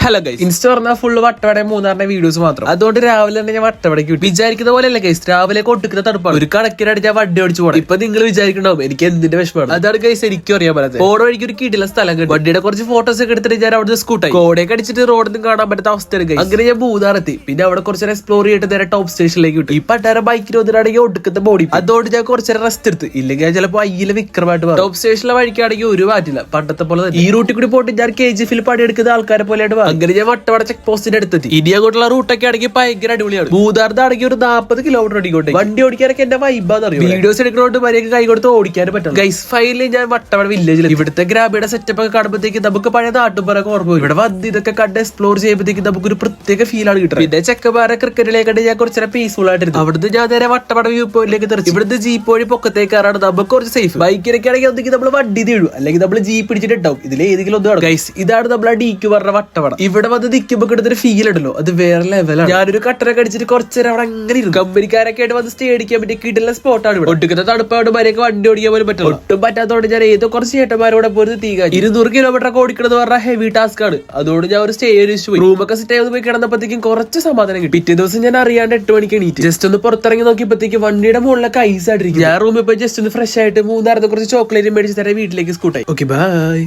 Hello guys, insta പറഞ്ഞാൽ full Vattavada മൂന്നാറിന്റെ videos മാത്രം. അതുകൊണ്ട് രാവിലെ തന്നെ ഞാൻ വട്ടവടക്ക് വിട്ടു. വിചാരിക്കുന്ന പോലെയല്ല ഗൈസ്, രാവിലെ കൊട്ടുക്കുന്ന തണുപ്പാണ്. ഒരു കണക്കിനടിച്ചാൽ വണ്ടി ഓടിച്ചു പോകണം. ഇപ്പൊ നിങ്ങൾ വിചാരിക്കണ്ടാവും എനിക്ക് എന്തിന്റെ വിഷമാണ്. അതാണ് ഗൈസ് എനിക്കും അറിയാൻ പറ്റാത്തത്. ഓടോ വഴിക്ക് ഒരു കിടില സ്ഥലം കിട്ടും. വണ്ടിയുടെ കുറച്ച് ഫോട്ടോസ് ഒക്കെ എടുത്തിട്ട് ഞാൻ അവിടെ സ്കൂട്ടായി കോടയൊക്കെ അടിച്ചിട്ട് റോഡൊന്നും കാണാൻ പറ്റാത്ത അവസ്ഥയാണ് ഗൈസ്. അങ്ങനെ ഞാൻ മൂന്നാറെത്തി. പിന്നെ അവിടെ കുറച്ച് എക്സ്പ്ലോർ ചെയ്തിട്ട് നേരെ ടോപ്പ് സ്റ്റേഷനിലേക്ക് വിട്ടു. ഈ പട്ടാര ബൈക്കിന് ഒന്നിനാണെങ്കിൽ ഒടുക്കത്തെ ബോഡി. അതുകൊണ്ട് ഞാൻ കുറച്ചേരം റെസ്റ്റ് എടുത്ത്. ഇല്ലെങ്കിൽ ഞാൻ ചിലപ്പോൾ അയ്യിലെ വിക്രമായിട്ട് പോകും. ടോപ്പ് സ്റ്റേഷനിലെ വഴിക്കാണെങ്കിൽ ഒരു മാറ്റില്ല, പണ്ടത്തെ പോലെ. ഈ റൂട്ടിൽ കൂടി പോയിട്ട് ഞാൻ KGF പണിയെടുക്കുന്ന ആൾക്കാരെ പോലെയായിട്ട്. അങ്ങനെ ഞാൻ വട്ടവട ചെക്ക് പോസ്റ്റിന്റെ അടുത്തെത്തി. ഇനി അങ്ങോട്ടുള്ള റൂട്ടൊക്കെ ആണെങ്കിൽ ഭയങ്കര അടിപൊളിയാണ്. മൂന്നാറിനാണെങ്കിൽ ഒരു 40 കിലോമീറ്റർ ഓടിക്കോട്ടെ. വണ്ടി ഓടിക്കാനൊക്കെ എന്റെ വൈബാന്ന് അറിയാം. വീഡിയോസ് എടുക്കുന്നതുകൊണ്ട് മര്യാദക്ക് കൈ കൊടുത്ത് ഓടിക്കാനും പറ്റും. ഗൈസ് ഫൈനലി ഞാൻ വട്ടവട വില്ലേജിൽ. ഇവിടുത്തെ ഗ്രാമീണ സെറ്റപ്പ് ഒക്കെ കാണുമ്പോഴത്തേക്ക് നമുക്ക് പഴയ നാട്ടുമ്പറൊക്കെ ഓർമ്മ വരും. ഇവിടെ വന്ന് ഇതൊക്കെ കണ്ട് എക്സ്പ്ലോർ ചെയ്യുമ്പോഴത്തേക്ക് നമുക്കൊരു പ്രത്യേക ഫീൽ ആണ് കിട്ടുന്നത്. പിന്നെ ചെക്കന്മാരെ ക്രിക്കറ്റിലേക്കണ്ട് ഞാൻ കുറച്ചേരം പീസ്ഫുൾ ആയിട്ടിരുന്നു. അവിടുന്ന് ഞാൻ നേരെ വട്ടവട വ്യൂ പോയിന്റിലേക്ക് തെറിച്ചു. ഇവിടുന്ന് ജീപ്പ് വഴി പൊക്കത്തേക്കാറാണ് നമുക്ക് കുറച്ച് സേഫ്. ബൈക്കിനൊക്കെ ആണെങ്കിൽ ഒന്നെങ്കിൽ നമ്മൾ വണ്ടി തീഴും, അല്ലെങ്കിൽ നമ്മൾ ജീപ്പ് പിടിച്ചിട്ടുണ്ടാവും. ഇതിൽ ഏതെങ്കിലും ഒന്നും ഗൈസ്. ഇതാണ് നമ്മളെ DQ പറഞ്ഞ വട്ടവട. ഇവിടെ വന്ന് നിൽക്കുമ്പോ കിട്ടുന്നൊരു ഫീൽ ഉണ്ടല്ലോ, അത് വേറെ ലെവലാണ്. ഞാനൊരു കട്ടറൊക്കെ അടിച്ചിട്ട് കുറച്ചേരം അവിടെ അങ്ങനെ ഇരുന്നു. കമ്പനിക്കാരൊക്കെ ആയിട്ട് വന്ന് സ്റ്റേ അടിക്കാൻ പറ്റിയ കിട്ടുന്ന സ്പോട്ടാണ് ഇവിടെ. ഒട്ടുക്കുന്ന തണുപ്പായിട്ട് മര്യാദക്ക് വണ്ടി ഓടിക്കാൻ പോലും പറ്റും. ഒട്ടും പറ്റാത്തതുകൊണ്ട് ഞാൻ ഏതോ കുറച്ച് ചേട്ടന്മാരോടെ പോയി തീ കാര്യം 200 കിലോമീറ്റർ ഒക്കെ ഓടിക്കണമെന്ന് പറഞ്ഞാൽ ഹെവി ടാസ്ക് ആണ്. അതുകൊണ്ട് ഞാൻ ഒരു സ്റ്റേ പോയി റൂമൊക്കെ സെറ്റ് ആയി പോയി കിടന്നപ്പോഴത്തേക്കും കുറച്ച് സമാധാനം കിട്ടി. പിറ്റേ ദിവസം ഞാൻ അറിയാണ്ട് 8 മണിക്ക് എണീറ്റ് ജസ്റ്റ് ഒന്ന് പുറത്തിറങ്ങി നോക്കിയപ്പോഴത്തേക്ക് വണ്ടിയുടെ മുകളിലൊക്കെ ഐസ് ആയിട്ടിരിക്കും. ഞാൻ റൂമിൽ പോയി ജസ്റ്റ് ഒന്ന് ഫ്രഷ് ആയിട്ട് മൂന്നാറിന് കുറച്ച് ചോക്ലേറ്റ് മേടിച്ച് തരാൻ വീട്ടിലേക്ക് സ്കൂട്ടായി. Okay bye.